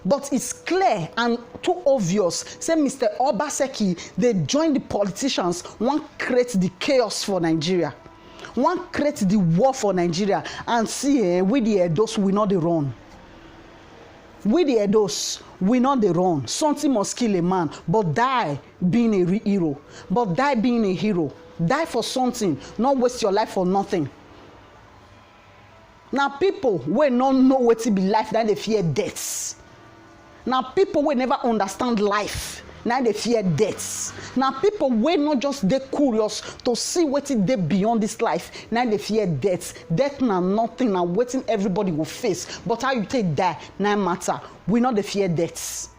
But it's clear and too obvious. Say Mr. Obaseki, they join the politicians, one create the chaos for Nigeria. One create the war for Nigeria. And see, we the Edos, we not the run. We the Edos, we not the run. Something must kill a man, but die being a hero. But die being a hero. Die for something, not waste your life for nothing. Now people will not know what to be life, then they fear deaths. Now people will never understand life, now they fear deaths. Now people will not just they curious to see what it they beyond this life, now they fear deaths. Death now nothing, now waiting everybody will face. But how you take that, now matter. We not the fear deaths.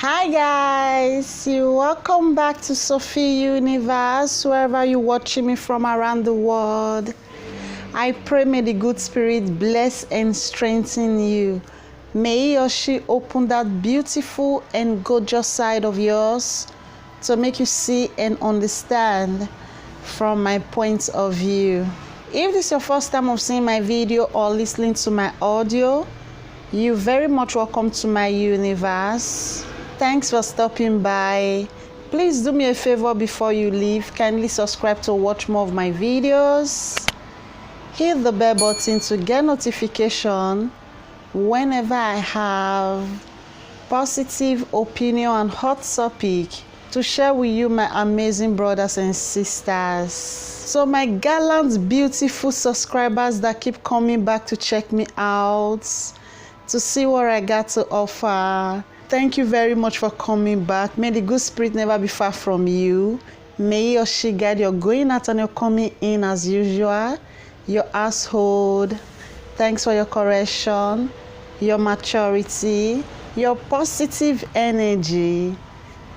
Hi guys, welcome back to Sophie Universe, wherever you're watching me from around the world. I pray may the good spirit bless and strengthen you. May he or she open that beautiful and gorgeous side of yours to make you see and understand from my point of view. If this is your first time of seeing my video or listening to my audio, you're very much welcome to my universe. Thanks for stopping by. Please do me a favor before you leave. Kindly subscribe to watch more of my videos. Hit the bell button to get notification whenever I have positive opinion and hot topic to share with you, my amazing brothers and sisters. So my gallant, beautiful subscribers that keep coming back to check me out, to see what I got to offer, thank you very much for coming back. May the good spirit never be far from you. May he or she guide your going out and your coming in as usual. Your household. Thanks for your correction, your maturity, your positive energy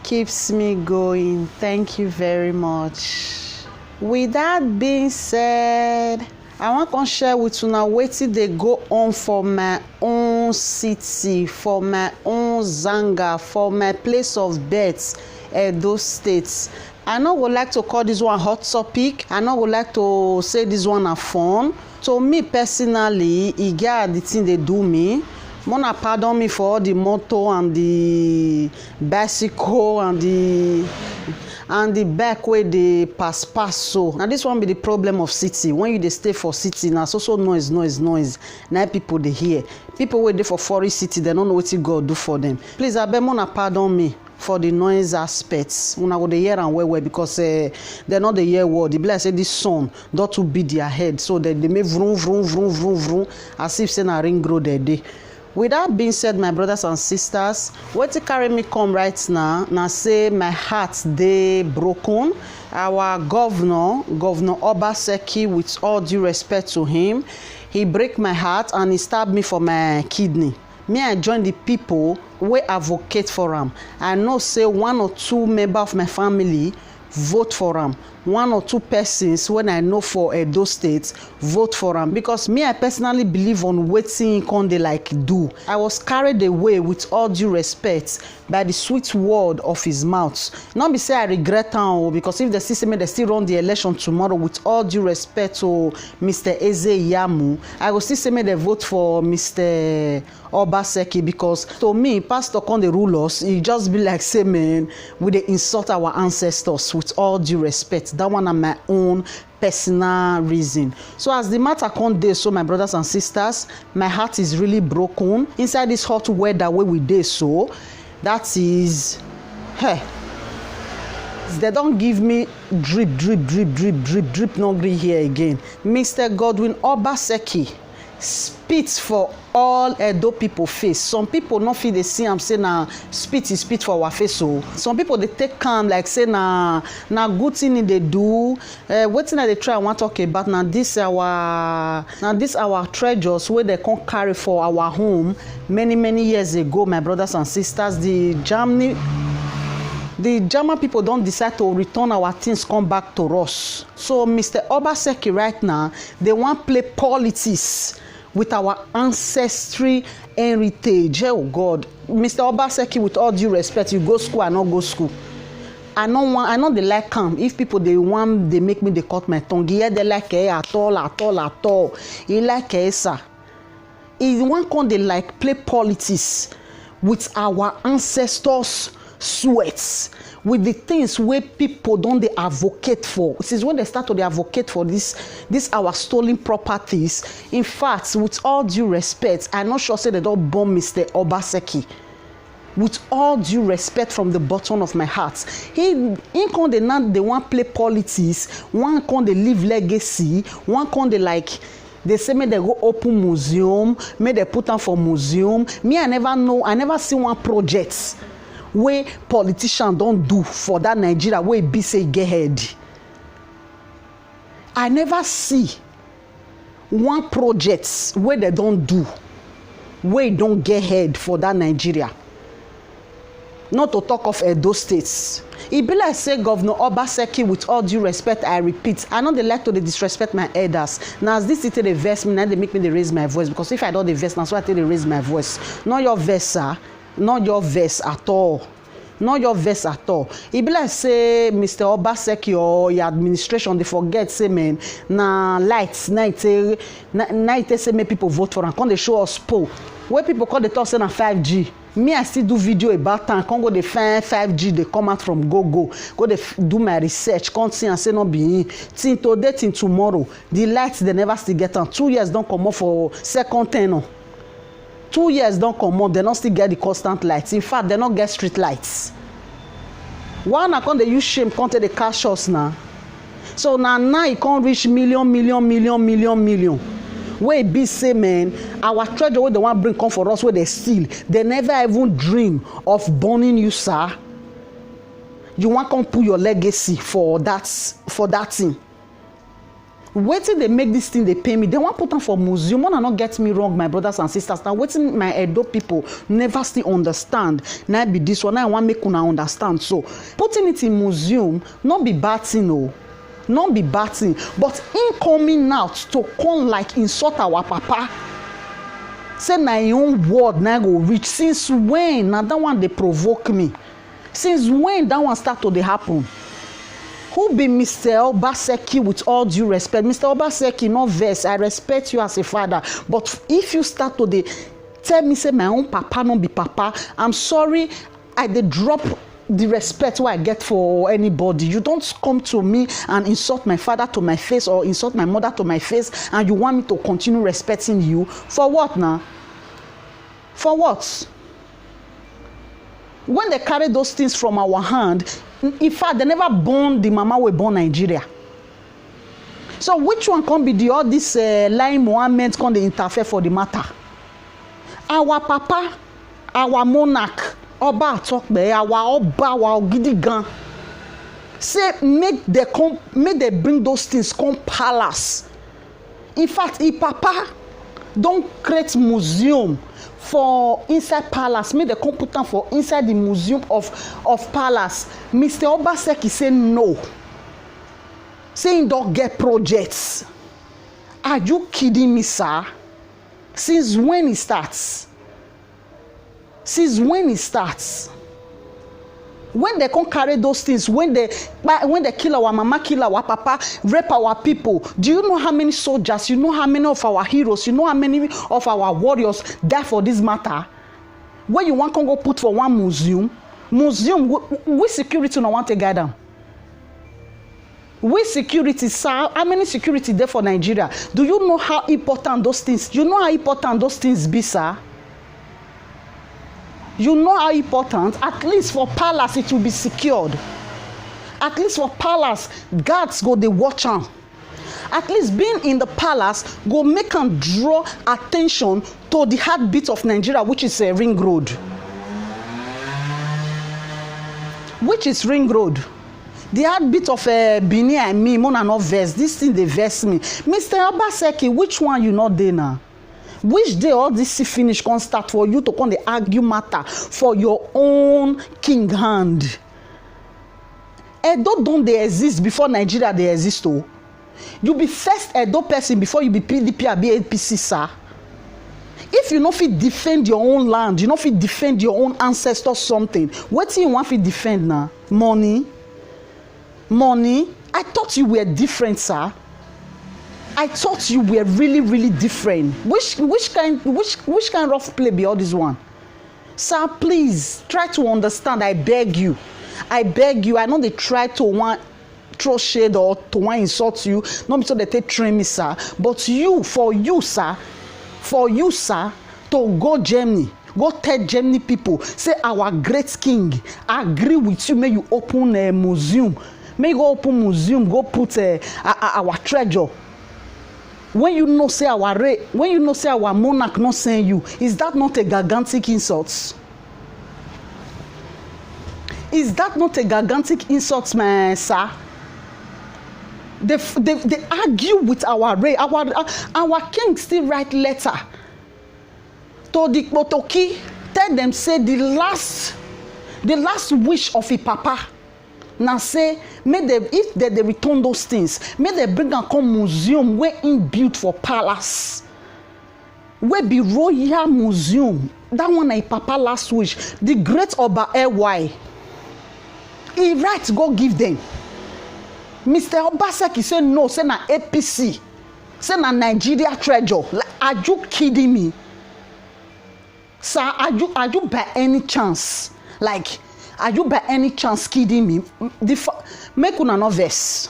keeps me going. Thank you very much. With that being said, I want to share with you now wetin dey go on for my own city, for my own zanga, for my place of birth, Edo State. I no go like to call this one hot topic. I no go like to say this one a fun. To me personally, e get the thing they do me. Mona pardon me for all the motor and the bicycle and the back way they pass so. Now this one be the problem of city. When you dey stay for city, now so noise. Now people they hear. People wait there for forest city, they don't know what God do for them. Please, I beg mona pardon me for the noise aspects. When I go the hear and well because they're not the hear word. The bless say this song not to beat their head, so that they may vroom as if say na ring grow their day. With that being said, my brothers and sisters, what to carry me come right now say my heart dey broken. Our governor Obaseki, with all due respect to him, he break my heart and he stabbed me for my kidney. Me, I join the people wey advocate for him. I know say one or two members of my family vote for him. One or two persons when I know for Edo State vote for him, because me, I personally believe on wetin he dey like do. I was carried away, with all due respect, by the sweet word of his mouth. Not be say I regret am, because if they still say me they still run the election tomorrow, with all due respect to Mr. Eze Iyamu, I will still say me they vote for Mr. Obaseki, because to me, pastor come the rule us, he just be like say man, we dey insult our ancestors, with all due respect. That one are my own personal reason. So as the matter come dey, so my brothers and sisters, my heart is really broken inside this hot weather where we dey. So that is, hey, they don't give me drip no gree here again. Mr. Godwin Obaseki spit for all Edo people face. Some people not feel they see am say na spit is spit for our face. So some people they take calm like say na good thing they do. Wetin I dey try I want talk about now this our treasures where they can carry for our home many years ago, my brothers and sisters. The German people don't decide to return our things, come back to us. So Mr. Obaseki right now, they want play politics with our ancestry heritage. Oh God, Mr. Obaseki, with all due respect, you go school and not go school. I know they like am. If people they make me they cut my tongue. Yeah, they like at all. He like sir. He one con they like play politics with our ancestors' sweats, with the things where people don't they advocate for. Since when they start to advocate for this our stolen properties. In fact, with all due respect, I'm not sure say they don't bomb Mr. Obaseki. With all due respect from the bottom of my heart, he con they want play politics, one con they leave legacy, one con they like. They say may they go open museum, may they put on for museum. Me, I never see one project where politicians don't do for that Nigeria where be say get head. I never see one project where they don't do, where don't get head for that Nigeria. Not to talk of Edo states. It be like say Governor Obaseki, with all due respect, I repeat, I know they like to disrespect my elders. Now as this city they verse me, now they make me they raise my voice. Because if I don't verse, now so I tell they raise my voice. Not your verse, sir. Not your verse at all. Not your verse at all. It be like say Mr. Obaseki or your administration, they forget say man, na lights, night say make people vote for and come they show us poll. Where people call the talk say na 5G. Me, I still do video about time. Can't go the find 5G. They come out from Go. Go they do my research. Can't see and say no be. Till today, till tomorrow. The lights they never still get on. 2 years don't come up for second tenor. 2 years don't come up. They don't still get the constant lights. In fact, they don't get street lights. One account they use shame. Can't they cash us now? So now it can't reach million. Where be say man, our treasure where they want bring come for us where they steal. They never even dream of burning you, sir. You want come put your legacy for that thing. Wait till they make this thing they pay me. They want put on for museum. Wanna not get me wrong, my brothers and sisters. Now waiting my Edo people never still understand. Now be this one. Now I want make una understand. So putting it in museum, not be bad thing, no. Not be batting, but in coming out to come like insult our papa. Say na your own word na go reach. Since when? Now that one they provoke me. Since when that one start to happen? Who be Mr. Obaseki with all due respect? Mr. Obaseki, no verse. I respect you as a father. But if you start to tell me say my own papa no be papa, I'm sorry, I dey drop the respect I get for anybody. You don't come to me and insult my father to my face or insult my mother to my face and you want me to continue respecting you. For what now? For what? When they carry those things from our hand, in fact, they never born the mama we born Nigeria. So which one can be all this lying Mohammed can they interfere for the matter? Our papa, our monarch, Oba Atokbe, our Oba, our Gidigan. Say make they bring those things come palace. In fact, if Papa don't create museum for inside palace, make the come put them for inside the museum of palace. Mr. Obaseki say no. Saying don't get projects. Are you kidding me, sir? Since when it starts? Since when it starts? When they can't carry those things, when they kill our mama, kill our papa, rape our people, do you know how many soldiers, you know how many of our heroes, you know how many of our warriors die for this matter? When you want to go put for one museum, we security no want to guide them. We security, sir, how many security there for Nigeria? Do you know how important those things, you know how important those things be, sir? You know how important, at least for palace it will be secured. At least for palace, guards go they watch am. At least being in the palace go make them draw attention to the heartbeat of Nigeria, which is a ring road. Which is ring road. The heartbeat of Benin and me, Mona not verse. This thing they verse me. Mr. Obaseki, which one you not there now? Which day all this finish can start for you to come the argue matter for your own king hand? Edo don't they exist before Nigeria they exist oh? You be first Edo person before you be PDP or be APC, sir. If you no fit defend your own land, you no fit defend your own ancestors something. What do you want to defend now? Money? money. I thought you were different, sir. I thought you were really, really different. Which kind of play be all this one? Sir, please try to understand. I beg you. I beg you. I know they try to throw shade or to insult you. Not because they take train me, sir. But for you, sir, to go Germany. Go tell Germany people, say our great king agree with you. May you open a museum. May you go open museum. Go put our treasure. When you know say our monarch not saying you, is that not a gigantic insult? Is that not a gigantic insult, my sir? They argue with our Ray. Our king still write letter to the Potoki, tell them say the last wish of a papa. Now say, if they return those things, may they bring and come museum where in built for palace. Where be royal museum. That one a papa last wish. The great Oba AY. He right go give them. Mr. Obaseki say no, say na APC. Say na Nigeria treasure. Like, are you kidding me? Sir, are you by any chance? Like, are you by any chance kidding me? Make una no verse.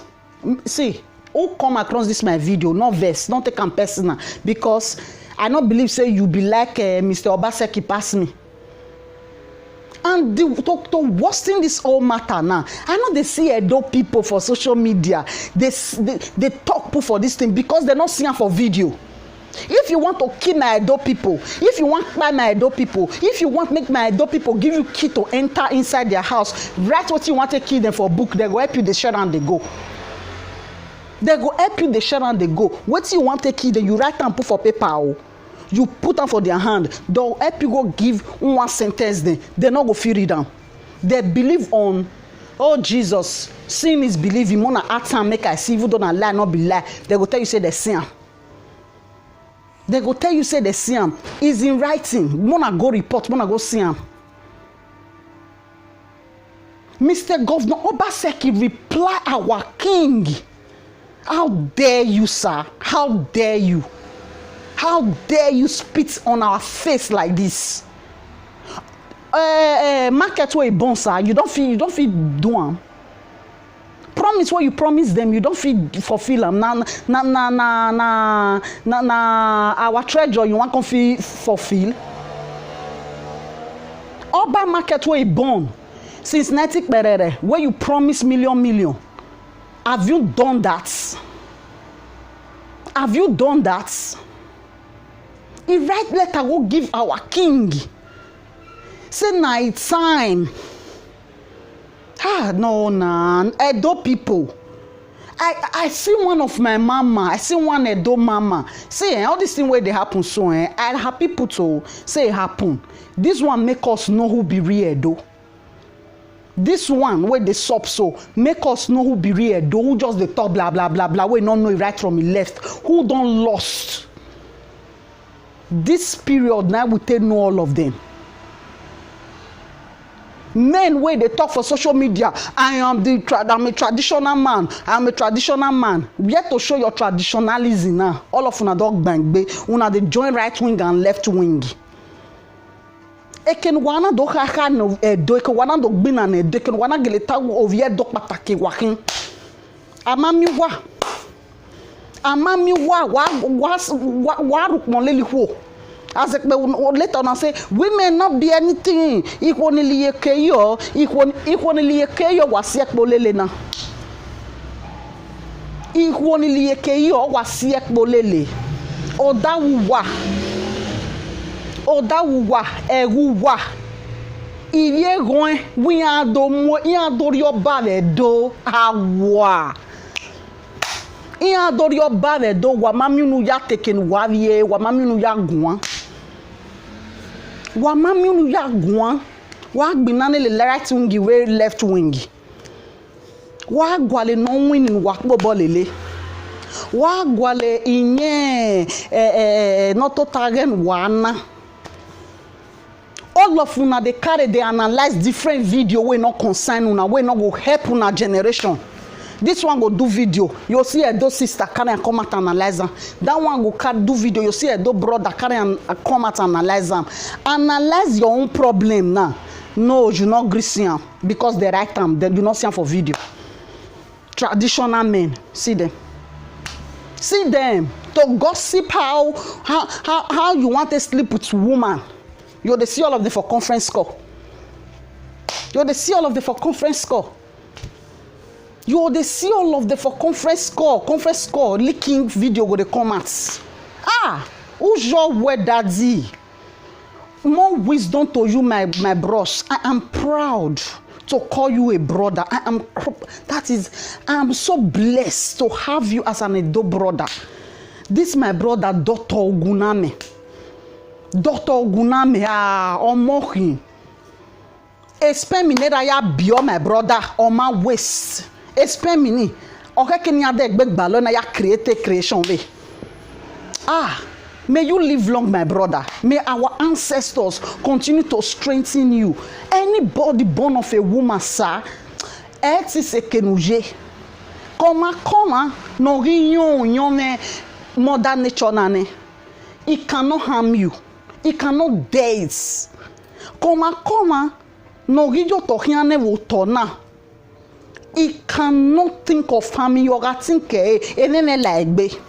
See, who come across this my video, no verse, not take am personal, because I don't believe say you be like Mr. Obaseki pass me. And to worsen this whole matter now, I know they see Edo people for social media. They talk for this thing because they not see them for video. If you want to kill my Edo people, if you want to buy my Edo people, if you want to make my Edo people give you key to enter inside their house, write what you want to kill them for book. They go help you, they share and they go. They go help you, they share and they go. What you want to kill them, you write and put for paper. Oh. You put them for their hand. They'll help you go give one sentence. They not go feel it down. They believe on, oh Jesus, sin is believing. Mona act and make I see, even though I lie, not be lie. They go tell you say they sin. They go tell you say they see him. Is in writing. Wanna go report, wanna go see him. Mr. Governor Obaseki reply our king. How dare you, sir? How dare you? How dare you spit on our face like this? Market where you born, sir. You don't feel do them. Promise what you promise them, you don't feel fulfill them. Our treasure you want to fulfill. Oba market where you born since 90 perere, where you promise million. Have you done that? Have you done that? He write letter go give our king. Say na it's time. No, Edo people. I see one of my mama. I see one Edo mama. Say, all this thing where they happen so, I have people to say it happen. This one make us know who be real Edo. This one where they sup so, make us know who be real Edo, who just the talk blah blah blah blah, we don't know right from the left, who don't lost. This period now we take know all of them. Men where they talk for social media, I'm a traditional man. I'm a traditional man. We have to show your traditionalism now. All of una dog bang be, una they join right wing and left wing. Eken wana do kaka no do eken wana do gbina na do eken wana geleta ovie do pataki wakin. Amami wa rukmon leli ho. As later on I say, women not be anything. Equally keyo wasiek bolele na. Equally keyo wasiek bolele. Oda wuwa eguwa. Iye goin we ado yo bale do awa. Ado yo bale do wa mami nu ya teken warie wa mami nu ya gwan. Wa mami nu ya gwan wa gbinane le right wing we left wing wa gwale no win wa gbobo lele wa gwale inye no to target wana. All of una they carry they analyze different video we not concern una we not go help una generation. This one go do video. You see a do sister carry and come out and analyze them. That one go do video. You see a do brother carry and come out and analyze them. Analyze your own problem now. No, you not greasy because they write them. Then you not see them for video. Traditional men, see them. See them to gossip how you want to sleep with woman. You they see all of them for conference call. You they see all of them for conference call. You they see all of them for conference call, leaking video go the comments. Who's your word daddy? More wisdom to you, my bros. I am proud to call you a brother. I am so blessed to have you as an Edo brother. This my brother, Dr. Oguname. Dr. Oguname, Omohi. Expect me neither ya bio my brother on my waist. Expect me ni. Okay, can you have big balloon ya creation way? May you live long, my brother. May our ancestors continue to strengthen you. Anybody born of a woman, sir, it is a kenuje. Come, no yon mother nature nane. It cannot harm you. It cannot date. Come, no gijo tohiane wotona. It cannot think of harming you. I think enene like.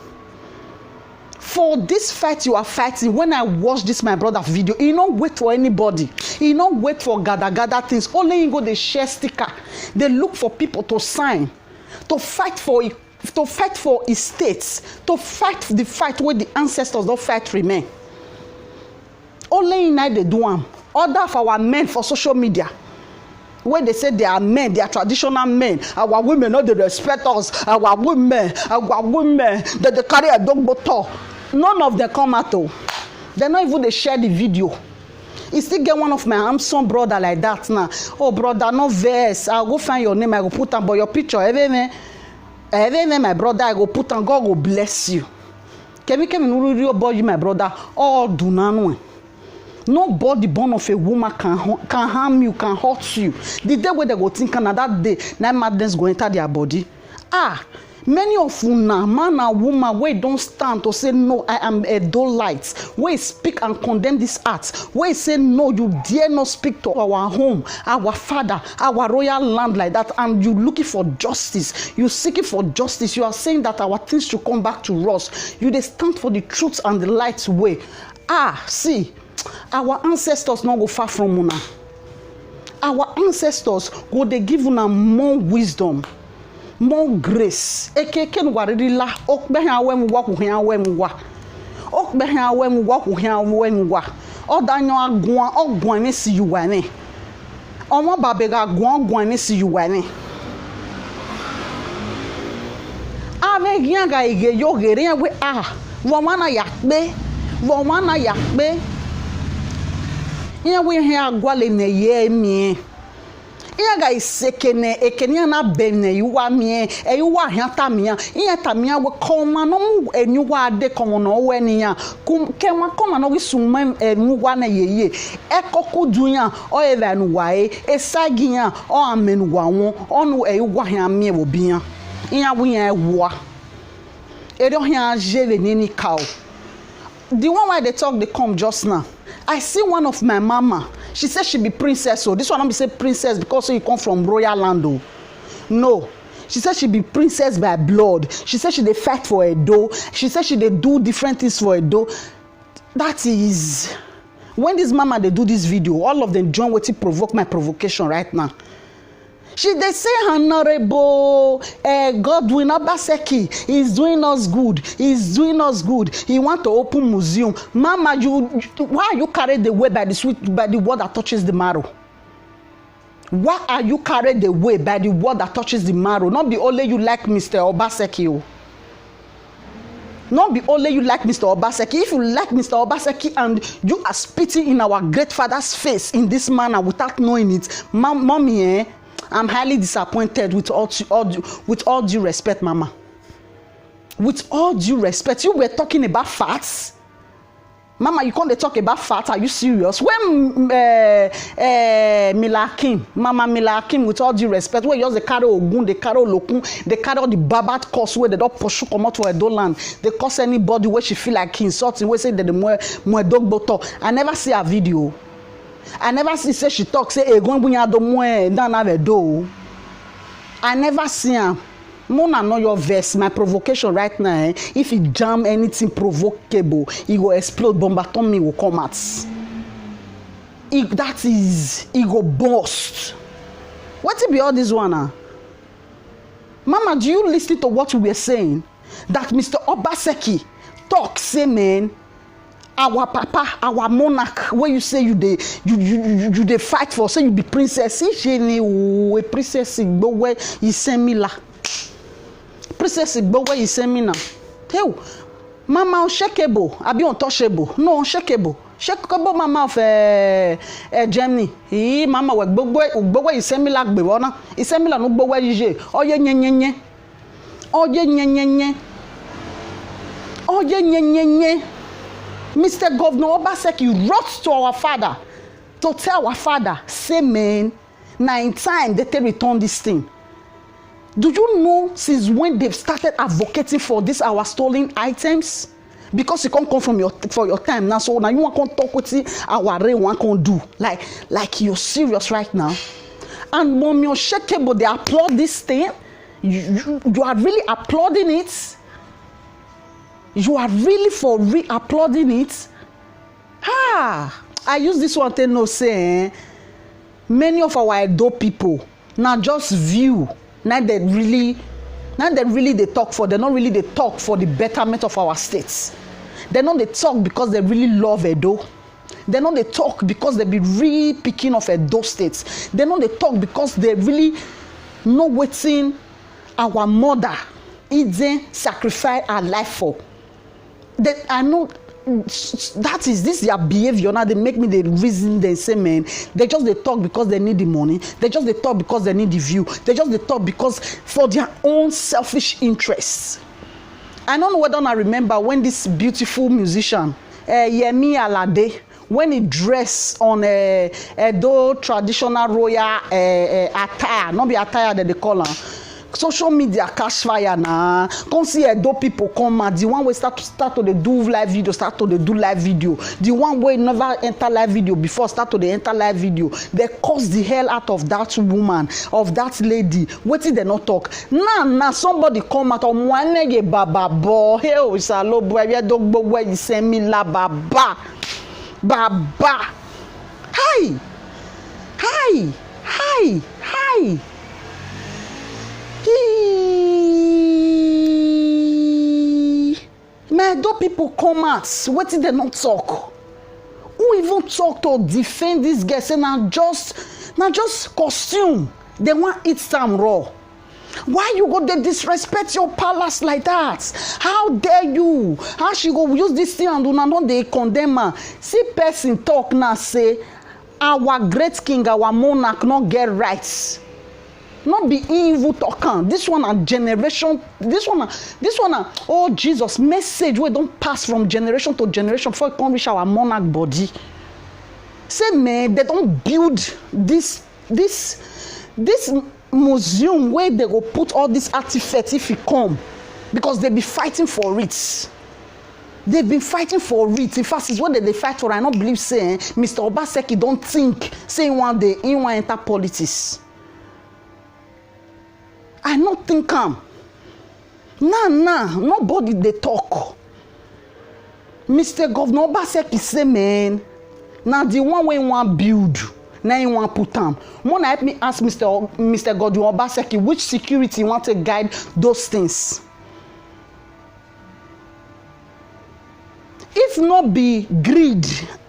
For this fight you are fighting, when I watch this my brother video, he don't wait for anybody. He don't wait for gather things. Only you go they share sticker. They look for people to sign, to fight for estates, to fight the fight where the ancestors don't fight remain. Only in night they do them. Other of our men for social media, where they say they are men, they are traditional men. Our women, not they respect us. Our women, they carry a dog bottle. None of them come out. They not even they share the video. You still get one of my handsome brother like that now. Oh brother, no verse. I'll go find your name. I go put on, but your picture. Every my brother, I go put on. God will bless you. Can you boy, my brother? All do not. Nobody born of a woman can harm you, can hurt you. The day where they go think on that day, that madness go enter their body. Many of you now, man and woman, where don't stand to say no, I am a Dolite. Where speak and condemn this act. Where say no, you dare not speak to our home, our father, our royal land like that, and you looking for justice. You seeking for justice. You are saying that our things should come back to us. You they stand for the truth and the light way. See. Our ancestors not go far from una. Our ancestors go they give una more wisdom, more grace. Ekeke no wariri la okbe han awem wa ku han awem wa. Okbe han awem wa ku han awem wa. Odanyo aguan oguan ni si yuwa ni. Omo babega aguan ni si yuwa ni. Ave gianga ige yo gere we wona yakbe. We hear gwale ne ye mi. Iya ga isekene ekenya na benne yuwa mi yuwa hata mi iya tamia we koma no enyuwa de komo no we niya kenwa koma no wisuma enyuwa na yeye ekoku dunya o eva nu wae esagiya o amenu wa won onu yuwa hia mi obiya iya wo ya ewa edo hia jele nini cow. The one why they talk they come just now. I see one of my mama. She said she be princess. So this one I'm say princess because you come from royal land. No. She said she be princess by blood. She said she dey fight for Edo. She said she dey do different things for Edo. That is when this mama they do this video, all of them join what to provoke my provocation right now. They say Honorable Godwin Obaseki is doing us good. He's doing us good. He want to open museum. Mama, why are you carried away by the word that touches the marrow? Why are you carried away by the word that touches the marrow? Not be only you like Mr. Obaseki. Not be only you like Mr. Obaseki. If you like Mr. Obaseki and you are spitting in our great father's face in this manner without knowing it, mommy, I'm highly disappointed with all due respect, Mama. With all due respect, you were talking about facts. Mama, you can't talk about fat. Are you serious? When Mila Akim, Mama Mila Akim, with all due respect, where you just the carry Ogun, the carry Olokun, they carry all the babat course where they don't pursue come out for a land. They curse anybody where she feel like insulting, where say that the more dog boto. I never see a video. I never see say she talk say Egon bunya do more than have a do. I never see her. Mona know your verse. My provocation right now, if you jam anything provocable, it will explode. Bombatommy will come out. That is, it go burst. What it be all this one? Mama, do you listen to what we were saying? That Mr. Obaseki talk, say man, our papa, our monarch, where you say you they fight for, say you be princess. A princess go where you send me la. Princess Igbo where you send me now. Tell Mama unshakable, abi untouchable. No unshakable. Shakable Mama of Germany. Mama we gbogbo where you send me like gbe wona. You send me la no gbogbo where you oye nyenyenye. Oye nyenyenye. Oye nyenyenye. Mr. Governor Obaseki wrote to our father to tell our father, say man, now in time they return this thing. Do you know since when they've started advocating for this our stolen items? Because it can't come from your time now. So now you want to talk with our rain one can do. Like you're serious right now. And mommy unshakable, they applaud this thing. You are really applauding it. You are really for applauding it. I use this one to know say many of our Edo people now just view. Now they really they talk for. They not really they talk for the betterment of our states. They not they talk because they really love Edo. They not they talk because they be really picking of Edo states. They not they talk because they really know waiting our mother Eden sacrifice her life for. That I know that is this their behavior now. They make me the reason they say man. They just they talk because they need the money. They just they talk because they need the view. They just they talk because for their own selfish interests. I don't know whether I remember when this beautiful musician Yemi Alade, when he dressed on Edo traditional royal attire, not be attire that they call her. Social media catch fire now. Come see Edo people come out. The one we start to do live video, start to do live video. The one we never enter live video before start to enter live video. They cause the hell out of that woman, of that lady. What did they not talk? Nah, somebody come out of mwanege baba bo. Hey, isalo boy, we dog bo where you send me la baba. Baba. Hi. Man, those people come out. What did they not talk? Who even talk to defend this guy? Say now just costume. They want eat some raw. Why you go to disrespect your palace like that? How dare you? How she go use this thing and do not they condemn her? See person talk now say our great king, our monarch not get rights. Not be evil talking. This one a generation. This one oh Jesus message we don't pass from generation to generation before it can reach our monarch body. Say man, they don't build this museum where they go put all these artifacts if it come, because they be fighting for it. They've been fighting for it. In fact, it's what they fight for. I don't believe saying Mr. Obaseki don't think saying one day he want enter politics. I not think nobody they talk. Mr. Governor Obaseki say man, now the one way want build, now you want put on. Wanna help me ask Mr. Governor Obaseki which security want to guide those things? If not be greed,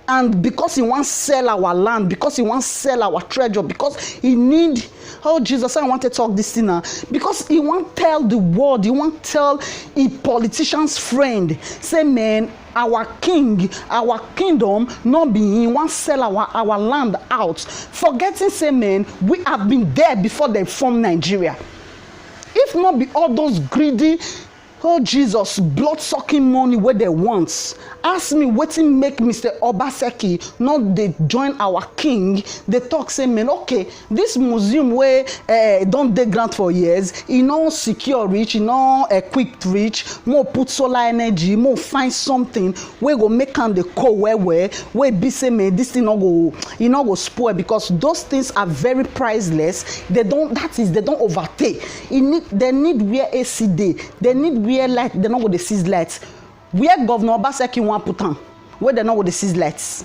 and because he wants sell our land, because he wants sell our treasure, because he need, oh Jesus, I want to talk this thing now, because he want tell the world, he want tell a politician's friend, say man, our king, our kingdom not be, he want sell our land out, forgetting say man, we have been there before they formed Nigeria. If not be all those greedy Oh Jesus, blood-sucking money where they want. Ask me wetin make Mr. Obaseki not dey join our king. They talk say, man, okay, this museum where don dey grant for years, e no secure reach, e no equipped reach, more put solar energy, more find something wey go make am dey cold well, wey be say, man, this thing no go spoil, because those things are very priceless. They don't overtake. They need where AC dey. They need where light, they no go dey seize lights. Where Governor Obaseki wan put am, where they no go dey seize lights.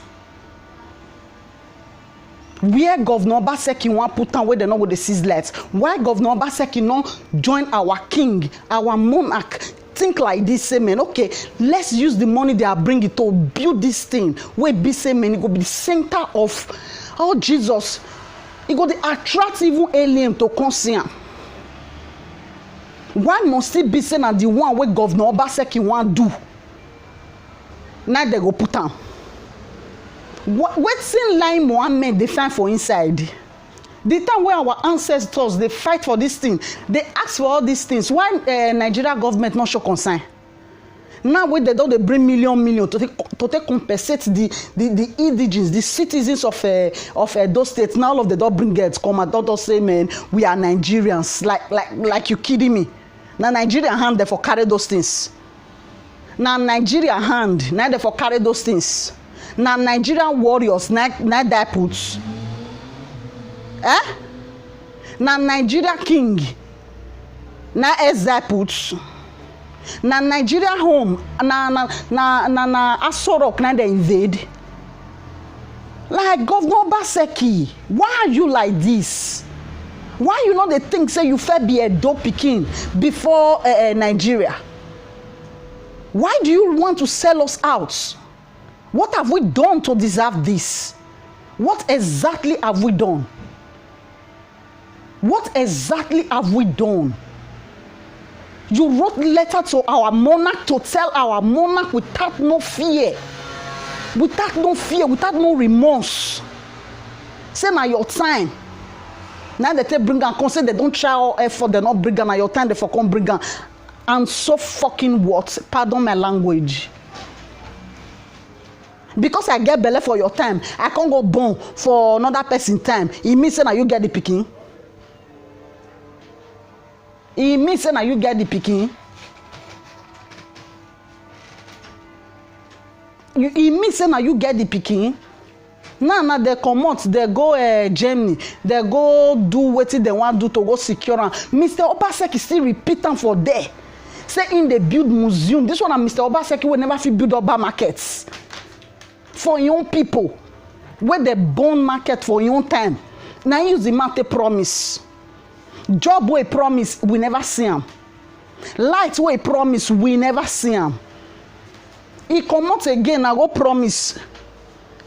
Where Governor Obaseki wan put am, where they no go dey seize lights. Why Governor Obaseki no join our king, our monarch? Think like this, say, man, okay, let's use the money they are bringing to build this thing. Where be say, man, it go be the center of, oh Jesus, it go dey attract even alien to come see am. Why must it be say na the one wey Governor Obaseki wan do? Now they go put am. Wetin Lai Mohammed dey find for inside? The time wey our ancestors dey fight for this thing, they ask for all these things. Why Nigeria government not show concern? Now wey they don dey bring million to take compensate the indigenes, the citizens of those states. Now all of them don bring heads come and don say, man, we are Nigerians. Like you kidding me? Now Nigeria hand they for carry those things. Now Nigeria hand, now they for carry those things. Now Nigerian warriors, now die puts. Now Nigeria king, now exile puts. Now Nigeria home, na Aso Rock, now they invade. Like Governor Obaseki, why are you like this? Why you know they think say you fair be a dope pikin before Nigeria? Why do you want to sell us out? What have we done to deserve this? What exactly have we done? What exactly have we done? You wrote letter to our monarch to tell our monarch without no fear, without no remorse. Say na your time. Now they take bring am, come say they don't try all effort, they not bring am. Na your time they for come bring am. And so fucking what? Pardon my language. Because I get belle for your time, I can't go born for another person time. It means say na you get the picking. It means say na you get the picking. It means say na you get the picking. Now they come out, they go Germany, they go do wetin they want do to go secure am. Mr. Obaseki still repeat am for there. Say in the build museum. This one and Mr. Obaseki will never fit build Oba markets for young people. Where they born market for young time. Now use the matter promise. Job wey promise, we never see am. Light wey promise, we never see am. He come out again and go promise.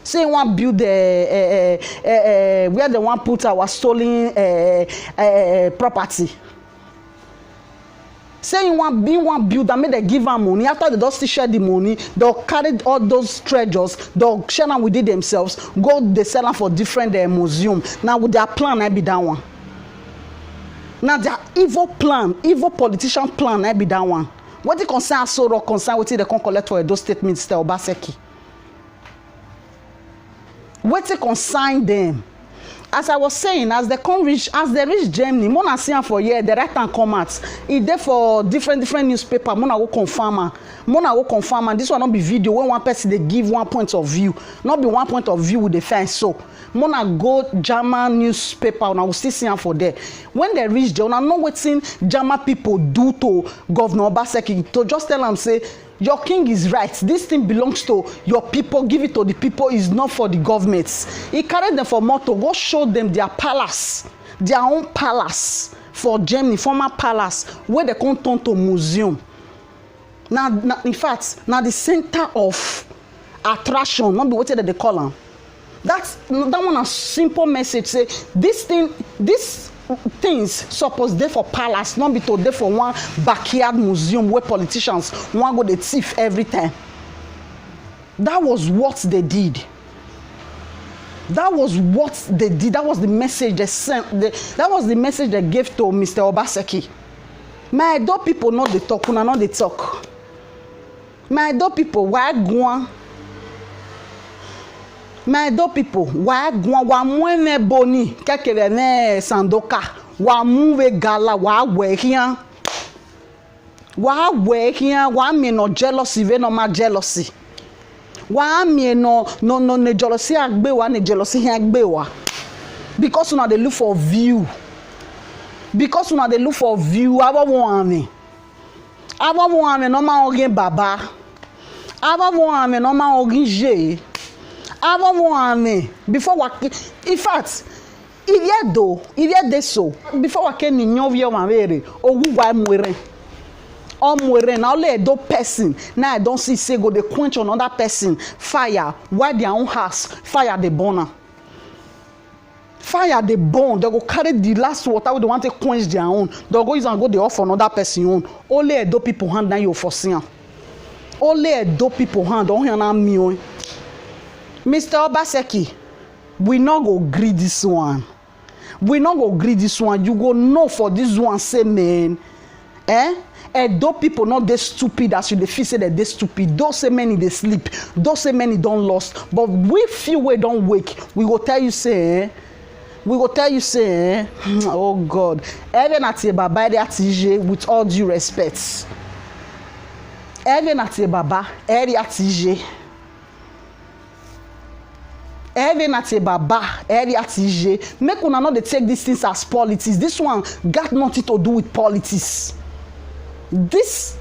Say one build where they want put our stolen property. Say you want build and make they give them money. After they don't still share the money, they'll carry all those treasures, they'll share them with it themselves, go they sell them for different museum. Now with their plan, I be that one. Now their evil plan, evil politician plan, I be that one. What they concern Aso Rock, concern what they can collect for those statements, Mr. Obaseki. What they consign them. As I was saying, as they reach Germany, Mona see am for here, the right hand come out. It there for different newspaper. Mona go confirm am. This one not be video when one person they give one point of view, not be one point of view with the fence. So Mona go German newspaper, and I will still see am for there. When they reach there, I know wetin German people do to Governor Obaseki to just tell them say, your king is right. This thing belongs to your people. Give it to the people. It's not for the governments. He carried them for Moto. Go show them their palace, their own palace for Germany, former palace, where they can turn to museum. Now, in fact, now the center of attraction, not be what they call them. That one a simple message. Say this things suppose there for palace, not be to there for one backyard museum where politicians want go the thief every time. That was what they did. That was what they did. That was the message they sent. That was the message they gave to Mr. Obaseki. My Edo people not dey talk, una not dey talk. My Edo people, why go? My Edo people, why go? Wa mwene boni, kekele ne sandoka. Wa move gala, wa wehian. Wa wehian, wa me no jealousy, ve no ma jealousy. Wa me no ne jealousy agbe wa, ne jealousy agbe wa. Because una dey look for view. Because una dey look for view, aba won me. Aba won me no ma ogen baba. Aba won me no ma ogen je. Aba won me before wa in fact, il y a des so. Before wa ken ni nyovie wa mere, owu wa mwere. O mwere na only Edo person. Now I don't see say go dey quench another person fire while their own house fire dey burn. Fire they burn, they go carry the last water they want to quench their own. They go use and go they off another person own. Only Edo people hand now you for seeing. Only Edo people hand don't hear na me. Mr. Obaseki, we not go agree this one. We not go agree this one. You go know for this one say man. Edo people not they stupid as you they feel say that they stupid. Those say many they sleep. Those say many don't lost. But we few we don't wake. We go tell you say we go tell you say, oh God, even at your baba atije with all due respect. Even at your baba atije. Even at your baba atije. Make una not they take these things as politics. This one got nothing to do with politics. This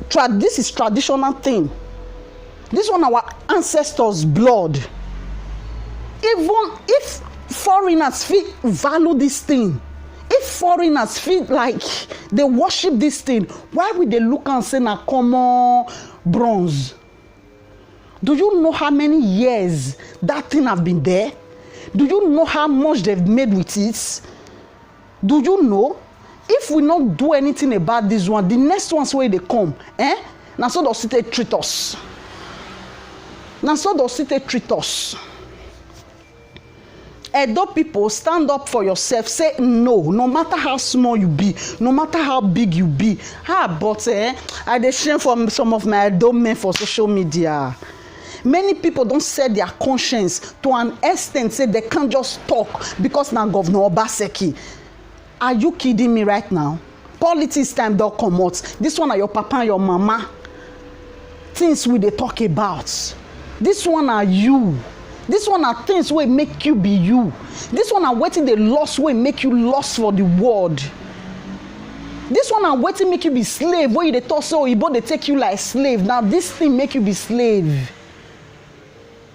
is traditional thing. This one our ancestors' blood. Even if foreigners feel value this thing, if foreigners feel like they worship this thing, why would they look and say na common bronze? Do you know how many years that thing have been there? Do you know how much they've made with it? Do you know? If we not do anything about this one, the next one's where they come, now so does it treat us. Now so does it treat us. Edo people, stand up for yourself. Say no matter how small you be, no matter how big you be. But I dey shame from some of my Edo men for social media. Many people don't set their conscience to an extent say they can't just talk because now Governor Obaseki. Are you kidding me right now? Politics time don't come out. This one are your papa and your mama. Things we they talk about. This one are you. This one are things wey make you be you. This one are wetin the loss wey make you lost for the world. This one are wetin make you be slave wey you dey talk say oyibo dey take you like slave. Now this thing make you be slave.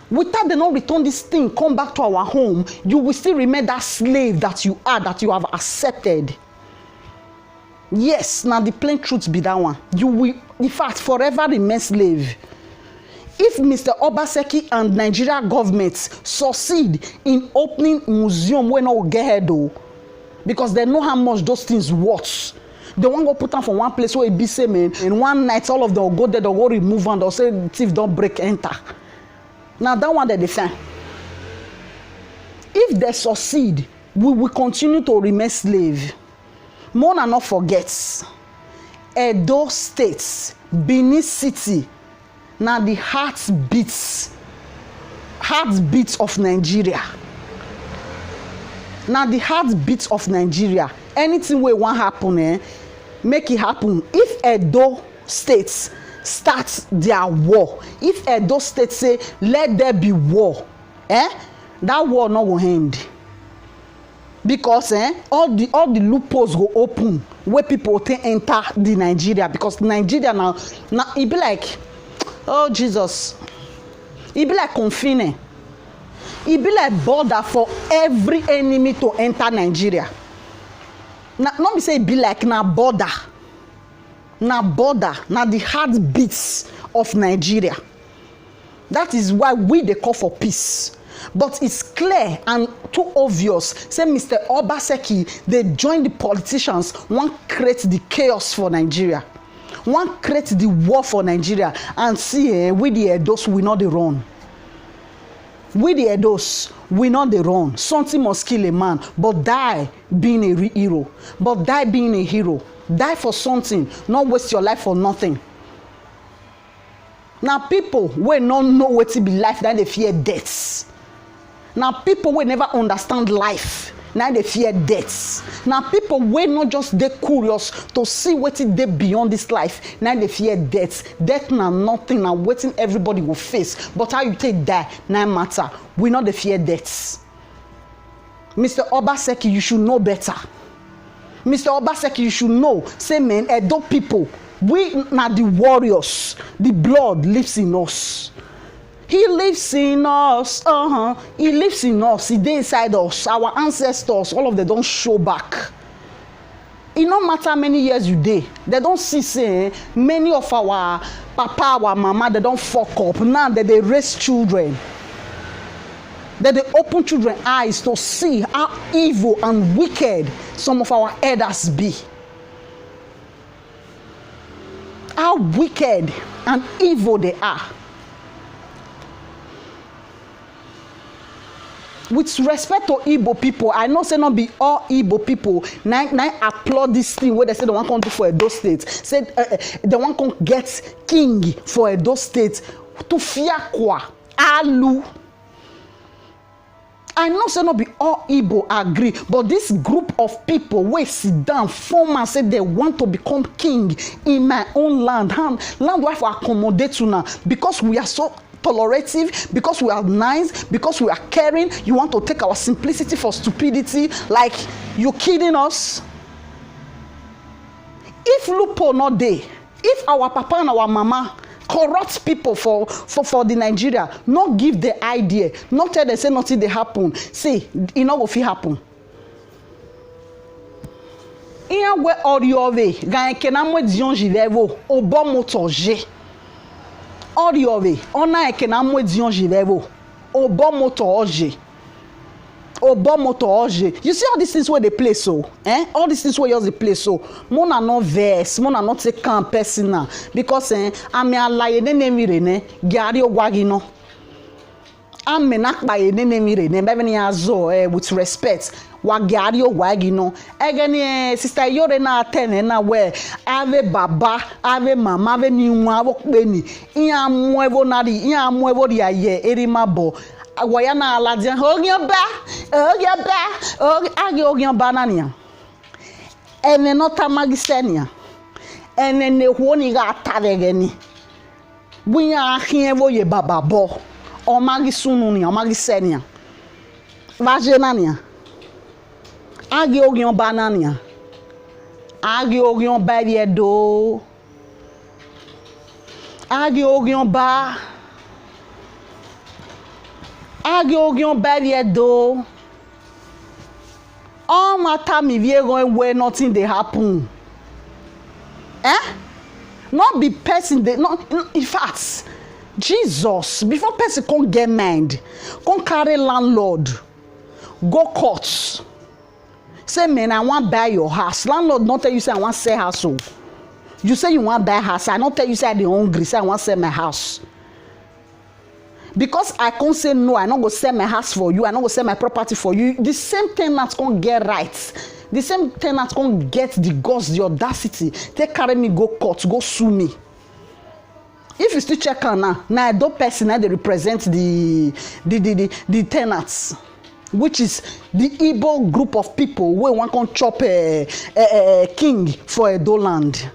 Without they not return this thing come back to our home, you will still remain that slave that you are, that you have accepted. Yes, now the plain truth be that one. You will in fact forever remain slave. If Mr. Obaseki and Nigeria government succeed in opening museum wey no get head though, because they know how much those things worth. They won't go put them from one place where it be say man, in one night all of them will go there, they'll go remove and they'll say thief don't break enter. Now that one they defend. If they succeed, we will continue to remain slave. More than not forget, Edo State, Benin City, now the heartbeats of Nigeria. Now the heartbeats of Nigeria. Anything wey wan happen, make it happen. If Edo State start their war, if Edo State say let there be war, that war no go end. Because all the loopholes go open where people take enter the Nigeria. Because Nigeria now it be like, oh Jesus, it be like confining. It be like border for every enemy to enter Nigeria. Now, not me say it be like na border. Na border, na the heartbeats of Nigeria. That is why we dey call for peace. But it's clear and too obvious. Say Mr. Obaseki, they join the politicians, want create the chaos for Nigeria. Want create the war for Nigeria. And see, we the Edos, we not the run. We the Edos, we not the run. Something must kill a man, but die being a hero. But die being a hero. Die for something, not waste your life for nothing. Now people wey no know wetin be life, na dey fear death. Now people wey never understand life, na dey fear death. Now people wey not just dey curious to see wetin dey beyond this life, na dey fear death. Death na nothing, na wetin everybody will face. But how you take die, na matter. We not dey fear death. Mr. Obaseki, you should know better. Mr. Obaseki, you should know. Say, man, Edo people, we na the warriors. The blood lives in us. He lives in us. He lives in us. He dey inside us. Our ancestors, all of them don't show back. It no matter how many years you dey, they don't see say many of our papa, our mama, they don't fuck up. Now that they raise children, that they open children's eyes to see how evil and wicked some of our elders be. How wicked and evil they are. With respect to Igbo people, I know say not be all Igbo people. Now applaud this thing where they say they want to do for Edo State. Say they want to get king for Edo State. To fear kwa alu. I know say not be all Igbo agree, but this group of people wey sit down form and say they want to become king in my own land. Land where for accommodate you now because we are so tolerative, because we are nice, because we are caring. You want to take our simplicity for stupidity, like you kidding us? If loophole not there, if our papa and our mama corrupt people for the Nigeria, not give the idea, not tell them say nothing they happen, see, it not go fit happen. Iya we oriove, gan kenamwe dion jivevo, obo motoje. Oriove, ona kenamwe dion jivevo, obo motoje. Obo motoje. You see all these things where they play so, all these things where you play so. Mona no verse, mona not take camp personal because ame alaye nene mirene, gari ogwagino. Ame nakbaye nene mirene, beveni azo with respect. Wa gari ogwagino. Egeni sister yore na atene na we ave baba, ave mama, ave niwa wokbeni. Iya muevo nari, iya muevo riaye erimabo. Wayana aladian ogyan ba nania ene nota magisenia ene ne woni ga taregeni bunya ahin evo ye bababo o magisunu ni o magisenia vaje nania agi ogyan ba nania agi ogyan ba biedo agi ogyan ba agi ogyan barrier do. All my time if you going where nothing they happen. Not be person they not in fact. Jesus, before person can't get mind, can't carry landlord, go courts. Say man, I want buy your house. Landlord not tell you say I want sell house. So you say you want buy house. I not tell you say I dey hungry. Say I want sell my house. Because I can't say no, I not go sell my house for you, I not go sell my property for you. The same tenant can't get right. The same tenant can't get the guts, the audacity. They carry me go court, go sue me. If you still check on now I don't person they represent the tenants, which is the Igbo group of people where one can chop a king for Edo land.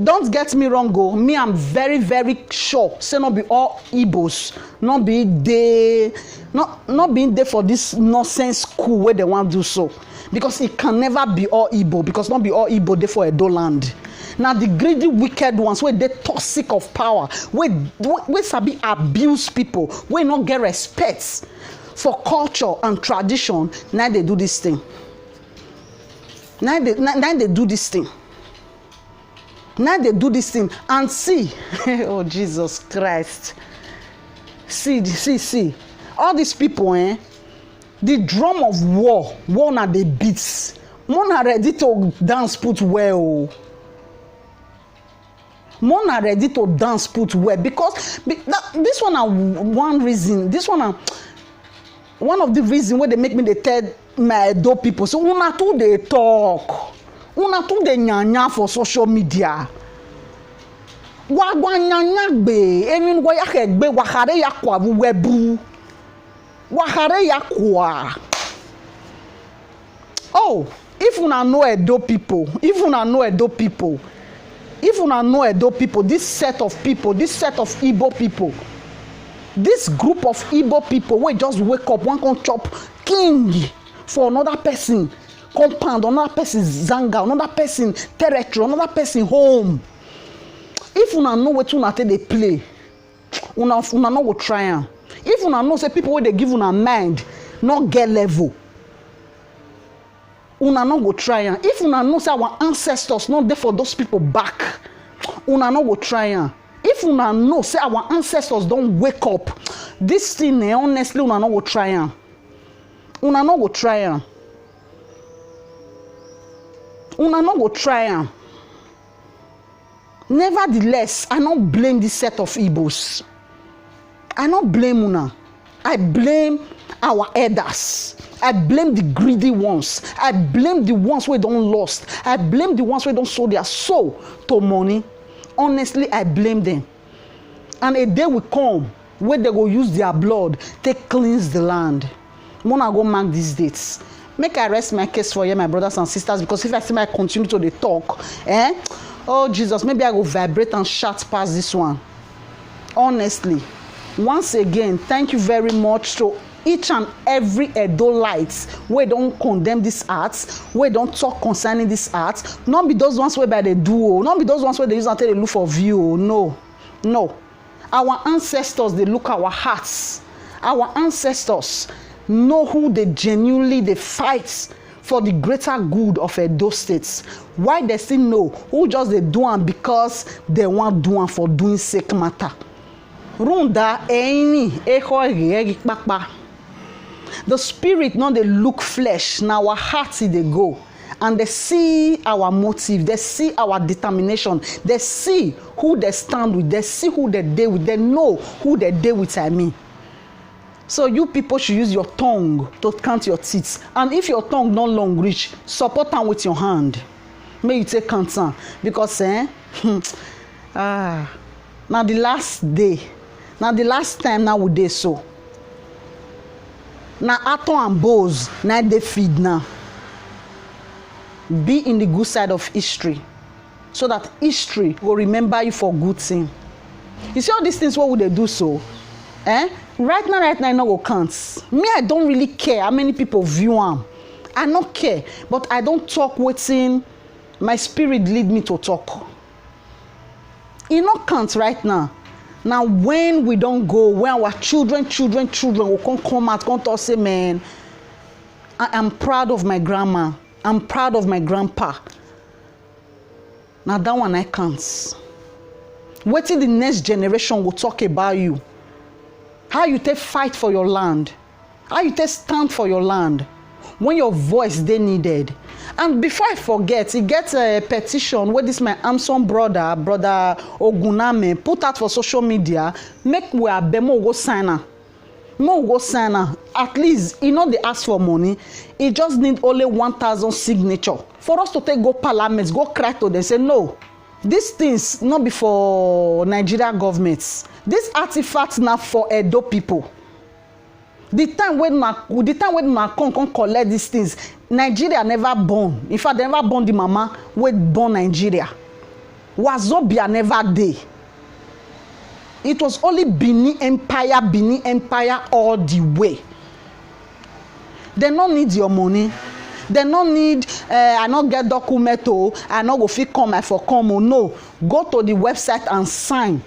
Don't get me wrong, go. Me, I'm very, very sure. Say not be all Igbos, not be they, not being there for this nonsense school where they want to do so. Because it can never be all Igbo. Because not be all Igbo there for Edo land. Now the greedy, wicked ones, where they toxic of power, where sabi abuse people, where not get respect for culture and tradition. Now they do this thing. Now they do this thing. Now they do this thing and see, oh Jesus Christ. See. All these people, the drum of war na the beats. Mona ready to dance put well. Mona ready to dance put well because this one are one reason. This one are one of the reasons where they make me they tell my Edo people. So una too they talk. Una too de nyanya for social media. Wagwa nyanya gbe, emin wa ya gbe wakare ya kwa webu. Wakare ya kwa. Oh, if una know Edo people, if una know Edo people, this set of people, this set of Igbo people, this group of Igbo people wey just wake up, one can chop king for another person, compound, another person zanga, another person territory, another person home. If una know wetin una take dey play, una no go try am. If una know say people wey dey give una mind no get level, una no go try am. If una know say our ancestors no dey for those people back, una no go try am. If una know say our ancestors don wake up, this thing honestly una no go try am. Una no go try am. Una no go try am. Nevertheless, I don't blame this set of Igbos. I don't blame una. I blame our elders. I blame the greedy ones. I blame the ones who don't lost. I blame the ones who don't sold their soul to money. Honestly, I blame them. And a day will come where they go use their blood to cleanse the land. Mona go mark these dates. Make I rest my case for you, my brothers and sisters, because if I see my continue to the talk, oh Jesus, maybe I go vibrate and shout past this one. Honestly, once again, thank you very much to each and every Edolites wey don't condemn this arts, wey don't talk concerning this arts. Not be those ones whereby they do, not be those ones where they use until they look for view. No. Our ancestors, they look our hearts. Our ancestors know who they genuinely they fight for the greater good of Edo states. Why they still know who just they do am because they want do am for doing sake matter. Runda the spirit not they look flesh, now our hearts they go. And they see our motive, they see our determination, they see who they stand with, they see who they deal with, they know who they deal with, I mean. So you people should use your tongue to count your teeth. And if your tongue no long reach, support them with your hand. May you take concern. Because now the last day, now the last time now we dey so. Now Aton and Bows, now they feed now. Be in the good side of history, so that history will remember you for good thing. You see all these things, what would they do so? Right now, I no go count. Me, I don't really care how many people view am. I don't care, but I don't talk wetin my spirit lead me to talk. E no count right now. Now, when we don't go, when our children will come out, come talk say, man, I am proud of my grandma. I'm proud of my grandpa. Now that one I can't. Wait till the next generation will talk about you. How you take fight for your land. How you take stand for your land. When your voice they needed. And before I forget, he gets a petition where this my Amson brother Oguname, put out for social media. Make we a bemo go sign her. No go sign her. At least, they ask for money. It just need only 1,000 signature. For us to take go parliaments, go cry to them, say no. These things not be for Nigeria governments. This artifact now for Edo people. The time when na come collect these things, Nigeria never born. In fact, they never born the mama when born Nigeria. Wazobia never dey. It was only Benin Empire all the way. They don't need your money. They don't need, I not get document, I not go fit come, I for come. No, go to the website and sign.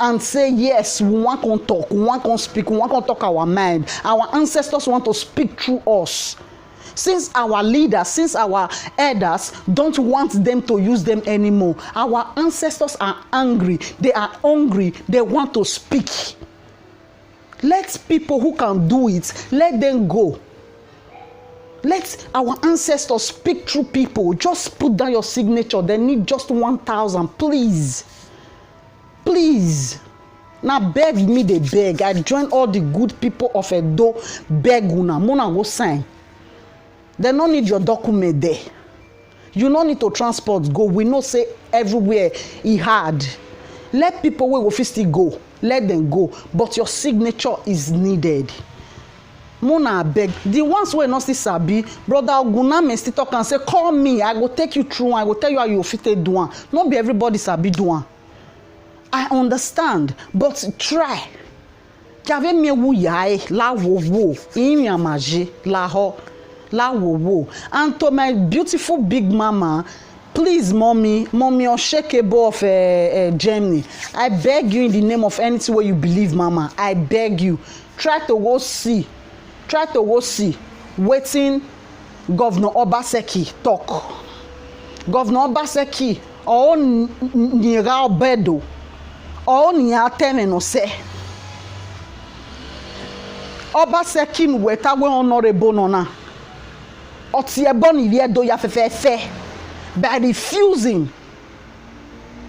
And say, yes, we want to talk, we want to speak, we want to talk our mind. Our ancestors want to speak through us. Since our leaders, since our elders don't want them to use them anymore, our ancestors are angry. They are hungry. They want to speak. Let people who can do it, let them go. Let our ancestors speak through people. Just put down your signature. They need just 1,000, please. Please. Now beg me, they beg. I join all the good people of Edo. Beg una. Mona go sign. They don't need your document there. You no need to transport go. We know say everywhere e hard. Let people wey go fit still go, let them go, but your signature is needed. Mona beg the ones wey no still sabi, brother Oguname still talk and say call me, I go take you through, I go tell you how you fit take do am. No be everybody sabi do am. I understand, but try. Kave mi wu yae la wo wo, imi amaje la ho la wo wo. And to my beautiful big mama, please, mommy unshakable of Germany, I beg you in the name of anything where you believe, mama, I beg you, try to go see wetin Governor Obaseki talk. Governor Obaseki o nira obedo o nya teme no se Obaseki nweta we honorable nona oti ebo ni ri edo ya fefe by refusing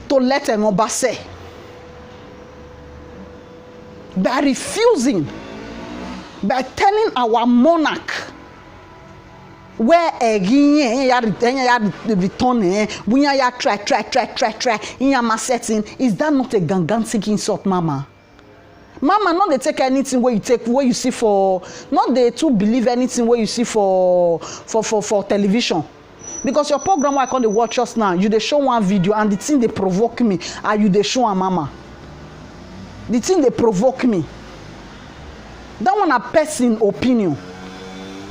to let him Obase, by refusing, by telling our monarch where ya return we ya try in ya setting. Is that not a gigantic insult, mama? Mama, not they take anything where you take, where you see for, not they too believe anything where you see for television. Because your program I call the watch us now, you they show one video and the thing they provoke me, and you they show a mama. The thing they provoke me. That one a person opinion.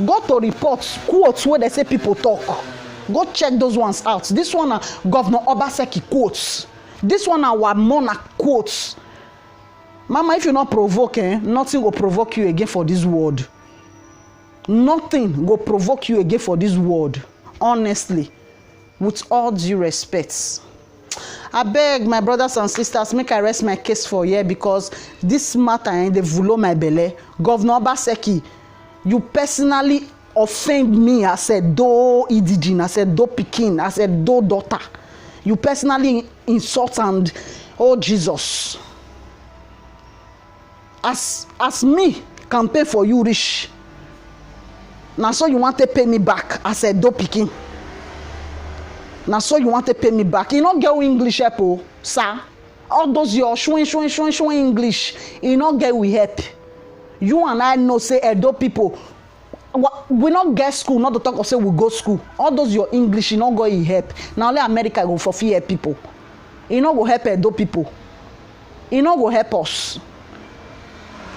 Go to reports, quotes where they say people talk. Go check those ones out. This one are Governor Obaseki quotes. This one are our monarch quotes. Mama, if you not provoke, nothing will provoke you again for this world. Nothing will provoke you again for this world. Honestly, with all due respect. I beg my brothers and sisters, make I rest my case for here because this matter they vulo my belly. Governor Obaseki, you personally offend me as a do idigin, as a do pikin, as a do daughter. You personally insult and oh Jesus. As me campaign for you rich. Now so you want to pay me back as a do pikin. Now so you want to pay me back. You not get English help, sir. All those your showing English. You not get we help. You and I know say Edo people. We not get school, not to talk of say we go school. All those your English, you not go help. Now let America go for fear people. You not go help Edo people. You not go help us.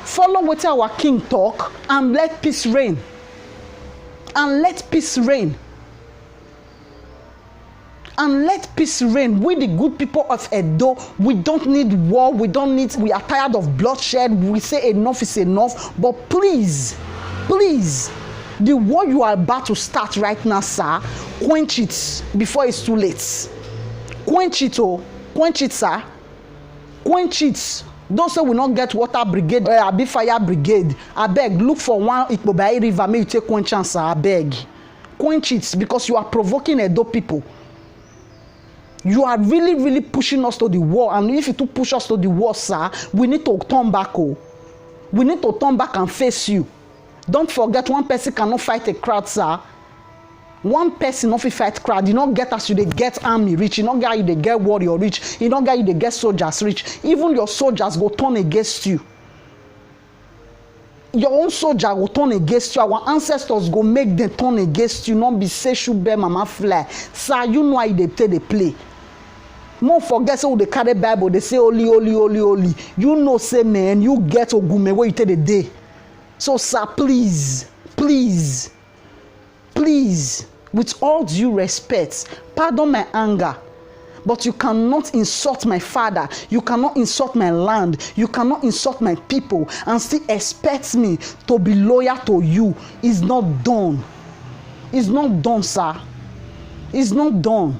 Follow what our king talk and let peace reign. And let peace reign. And let peace reign. We the good people of Edo, we don't need war, we are tired of bloodshed. We say enough is enough. But please, the war you are about to start right now, sir, quench it before it's too late. Quench it, sir. Quench it. Those say we not get water brigade, be fire brigade. I beg, look for one Ikpobai river, may you take quench answer. I beg. Quench it because you are provoking Edo people. You are really pushing us to the war, and if you to push us to the war, sir, we need to turn back. We need to turn back and face you. Don't forget, one person cannot fight a crowd, sir. One person not fight crowd. You not get as you they get army rich. You not get you they get warrior rich. You not get you they get soldiers rich. Even your soldiers go turn against you. Your own soldier will turn against you. Our ancestors go make them turn against you. Not be say shoot bear mama fly. Sir, you know how they play the play. More forget so they carry Bible. They say holy. You know say man, you get Ogume where you take the day. So sir, please, with all due respect, pardon my anger, but you cannot insult my father, you cannot insult my land, you cannot insult my people and still expect me to be loyal to you. It's not done. It's not done, sir. It's not done.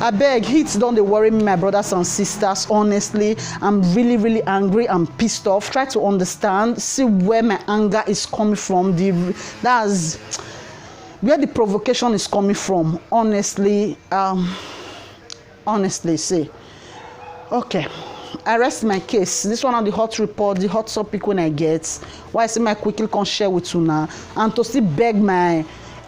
I beg, heat don't they worry me, my brothers and sisters. Honestly, I'm really angry. I'm pissed off. Try to understand, see where my anger is coming from. That's where the provocation is coming from. Honestly, say, okay, I rest my case. This one on the hot report, the hot topic when I get. Why I say my quickly can share with you now, and to still beg my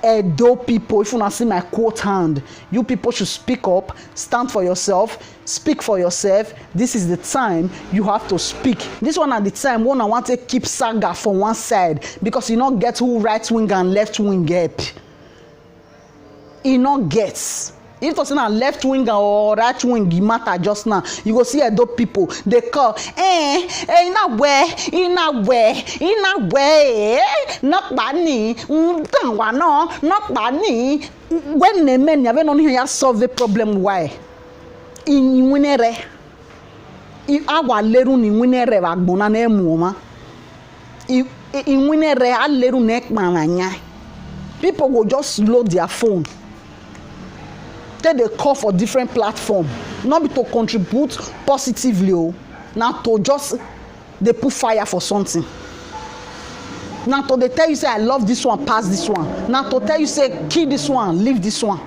Edo people, if you not see my quote hand, you people should speak up, stand for yourself, speak for yourself. This is the time you have to speak. This one at the time when I want to keep saga for one side, because you not get who right wing and left wing get. You not gets. If it's not left wing or right wing, it matter just now. You go see Edo people, they call, not bani, not bani. When the men have only here solve the problem, why? In winere, if our leru ni winere bagbona ne muma, in winere a leru neck mananya. People will just load their phone. They call for different platform, not be to contribute positively, now to just they put fire for something. Now to they tell you say I love this one, pass this one. Now to tell you say kill this one, leave this one.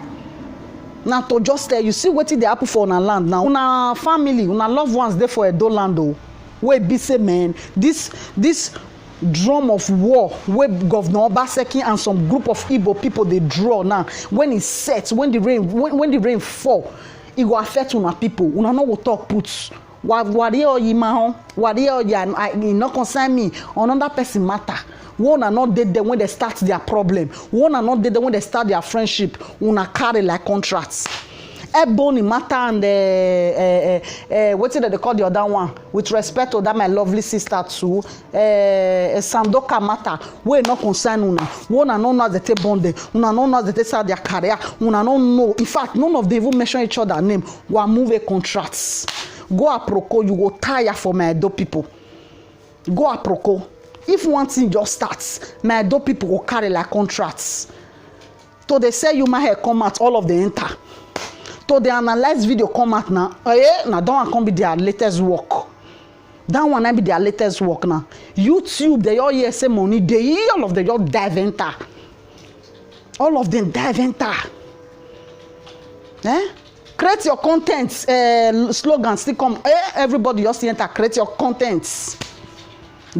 Now to just tell you see what they happen for una land now. Una family, una loved ones there for Edo land. Where be say man, this drum of war where Governor Obaseki and some group of Igbo people they draw now. When it sets, when the rain fall, it will affect una people. Una no will talk puts. Wadiyo yimaho, wadiyo ya, it not concern me. Another person matter. One are not dead when they start their problem. One are not dead when they start their friendship. Una carry like contracts. Ebony matter and what is it they call the other one? With respect to that, my lovely sister too. Sandoka matter. We not concern una. One and none of the take bond. Una none of the take start their career. Una don't know. In fact, none of them even mention each other name. We move a contracts. Go aproko, you go tire for my Edo people. Go aproko. If one thing just starts, my Edo people will carry like contracts. So they say you might have come out, all of the enter. So the analyze video come out now. Now that one can be their latest work. That one can be their latest work now. YouTube, they all hear say money. They all of them just dive enter. All of them dive enter. Create your content. Slogan still come. Everybody just enter. Create your contents.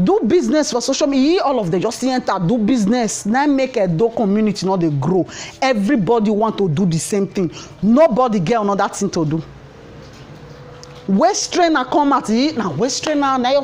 Do business for social media. All of them just enter. Do business. Now make a Edo community not they grow. Everybody want to do the same thing. Nobody get another thing to do. West trainer come at it. Now West trainer now you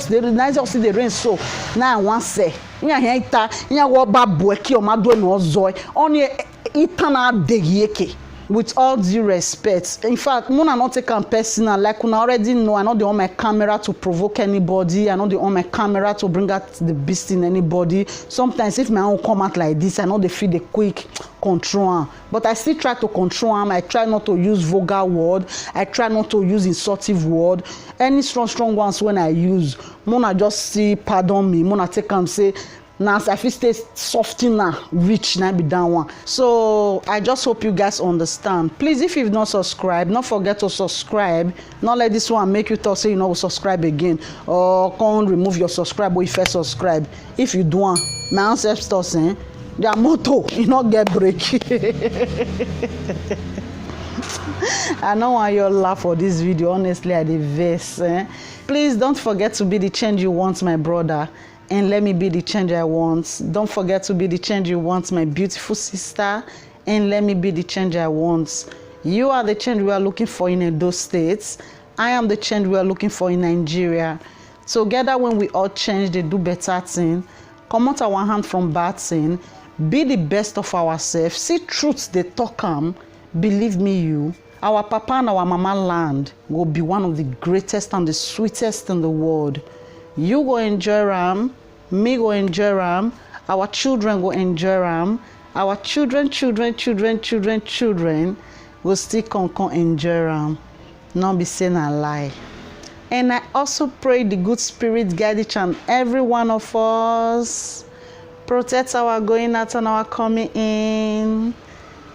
see the rain so. Now I want say. Nya hita. Nya wo ba bueki o ma do no zoi. Only itana degiyeke. With all due respect, in fact, I not take am personal. Like you already know, I not the on my camera to provoke anybody. I not the on my camera to bring out the beast in anybody. Sometimes, if my own come out like this, I know they feel the quick control. But I still try to control them. I try not to use vulgar word. I try not to use insultive word. Any strong ones when I use, Mona just see pardon me. Mona take am say. Now, if you stay soft now, rich now be down one. So I just hope you guys understand. Please, if you've not subscribed, don't forget to subscribe. Not let this one make you talk say you know subscribe again or can't remove your subscribe or if you subscribe. If you do one, my ancestors saying their motto, you not get break. I know why you laugh for this video. Honestly, I did vex. Please don't forget to be the change you want, my brother. And let me be the change I want. Don't forget to be the change you want, my beautiful sister. And let me be the change I want. You are the change we are looking for in Edo States. I am the change we are looking for in Nigeria. Together, when we all change, they do better thing. Come out our hand from bad thing. Be the best of ourselves. See truths they talk believe me you. Our papa and our mama land will be one of the greatest and the sweetest in the world. You go enjoy them, me go enjoy them, our children go enjoy them, our children will still come enjoy them. Not be saying a lie. And I also pray the good spirit guide each and every one of us. Protect our going out and our coming in.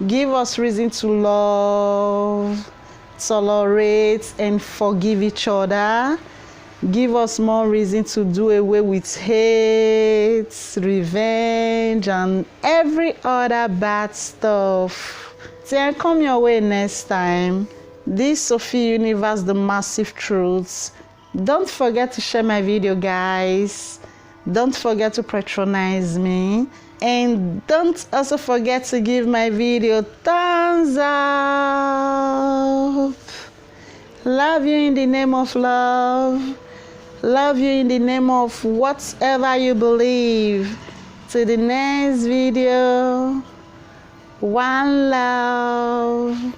Give us reason to love, tolerate, and forgive each other. Give us more reason to do away with hate, revenge, and every other bad stuff. Then come your way next time. This Sophie Universe, the massive truths. Don't forget to share my video, guys. Don't forget to patronize me. And don't also forget to give my video thumbs up. Love you in the name of love. Love you in the name of whatever you believe. To the next video. One love.